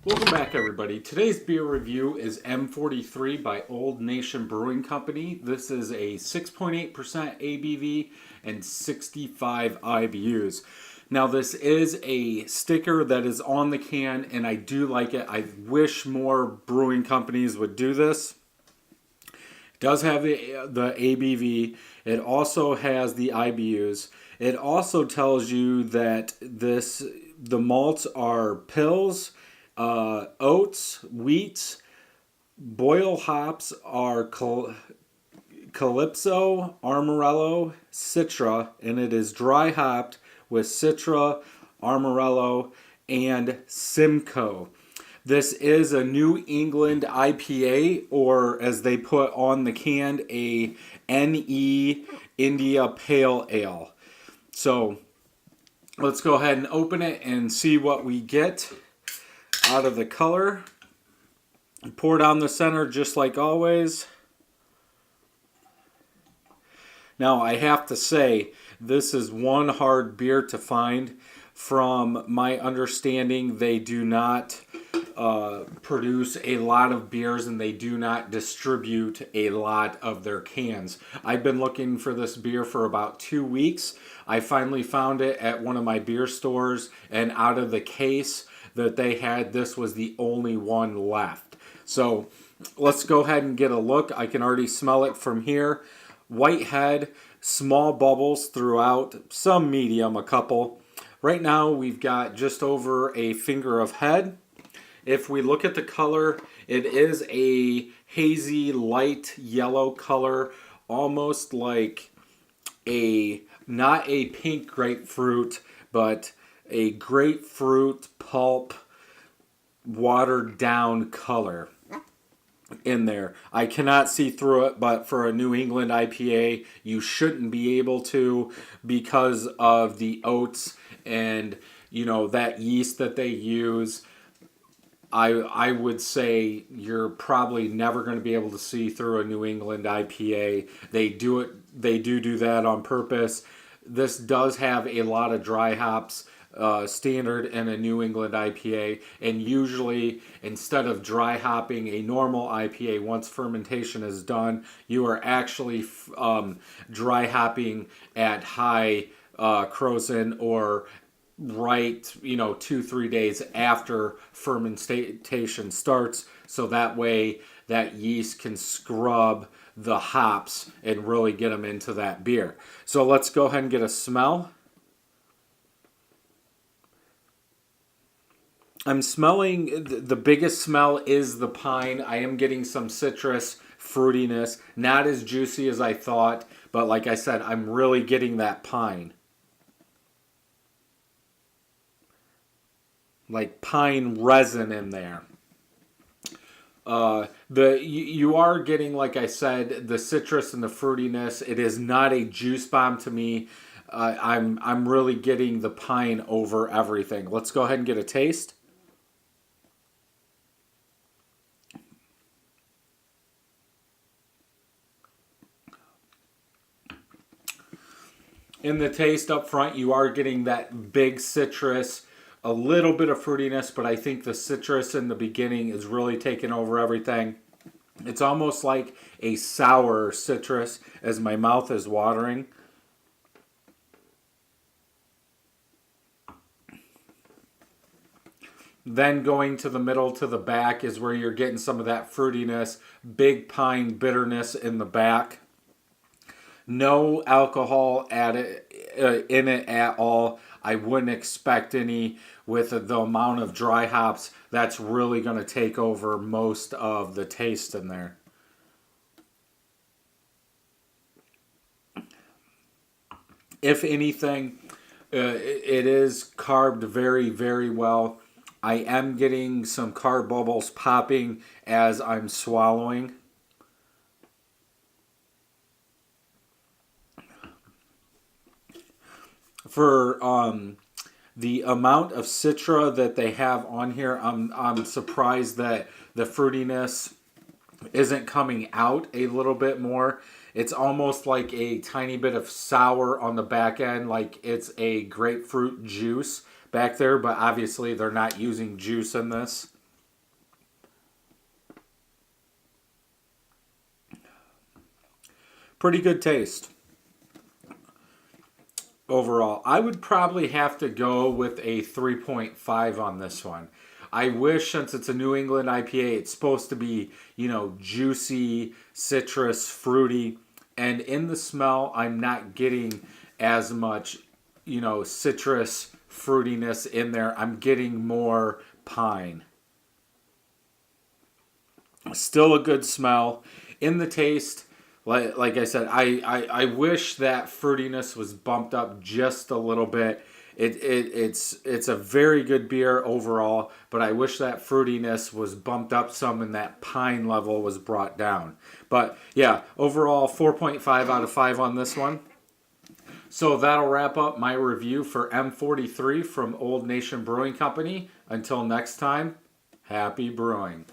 Welcome back, everybody. Today's beer review is M-43 by Old Nation Brewing Company. This is a 6.8% ABV and 65 IBUs. Now, this is a sticker that is on the can, and I do like it. I wish more brewing companies would do this. It does have the ABV. It also has the IBUs. It also tells you that the malts are pills, oats, wheat. Boil hops are Calypso, Amarillo, Citra, and it is dry hopped with Citra, Amarillo, and Simcoe. This is a New England IPA, or as they put on the can, a NE India Pale Ale. So let's go ahead and open it and see what we get out of the color. Pour down the center just like always. Now, I have to say, this is one hard beer to find. From my understanding, they do not produce a lot of beers, and they do not distribute a lot of their cans. I've been looking for this beer for about 2 weeks. I finally found it at one of my beer stores, and out of the case that they had, this was the only one left. So let's go ahead and get a look. I can already smell it from here. White head, small bubbles throughout, some medium, a couple. Right now we've got just over a finger of head. If we look at the color, it is a hazy light yellow color, almost like not a pink grapefruit, but a grapefruit pulp watered down color in there. I cannot see through it, but for a New England IPA, you shouldn't be able to, because of the oats and, you know, that yeast that they use. I would say you're probably never going to be able to see through a New England IPA. They do that on purpose. This does have a lot of dry hops, standard in a New England IPA, and usually instead of dry hopping a normal IPA, once fermentation is done, you are actually dry hopping at high crozin, or right, 2-3 days after fermentation starts, so that way that yeast can scrub the hops and really get them into that beer. So let's go ahead and get a smell. I'm smelling, the biggest smell is the pine. I am getting some citrus fruitiness, not as juicy as I thought, but like I said, I'm really getting that pine. Like pine resin in there. You are getting, like I said, the citrus and the fruitiness. It is not a juice bomb to me. I'm really getting the pine over everything. Let's go ahead and get a taste. In the taste up front, you are getting that big citrus, a little bit of fruitiness, but I think the citrus in the beginning is really taking over everything. It's almost like a sour citrus as my mouth is watering. Then going to the middle to the back is where you're getting some of that fruitiness, big pine bitterness in the back. No alcohol in it at all. I wouldn't expect any with the amount of dry hops. That's really going to take over most of the taste in there. If anything, it is carved very, very well. I am getting some carb bubbles popping as I'm swallowing. For the amount of Citra that they have on here, I'm surprised that the fruitiness isn't coming out a little bit more. It's almost like a tiny bit of sour on the back end, like it's a grapefruit juice back there, but obviously they're not using juice in this. pretty good taste overall. I would probably have to go with a 3.5 on this one. I wish, since it's a New England IPA, it's supposed to be, juicy, citrus, fruity. And in the smell, I'm not getting as much, citrus fruitiness in there. I'm getting more pine. Still a good smell. In the taste, like I said, I wish that fruitiness was bumped up just a little bit. It's a very good beer overall, but I wish that fruitiness was bumped up some and that pine level was brought down. But yeah, overall 4.5 out of 5 on this one. So that'll wrap up my review for M-43 from Old Nation Brewing Company. Until next time, happy brewing.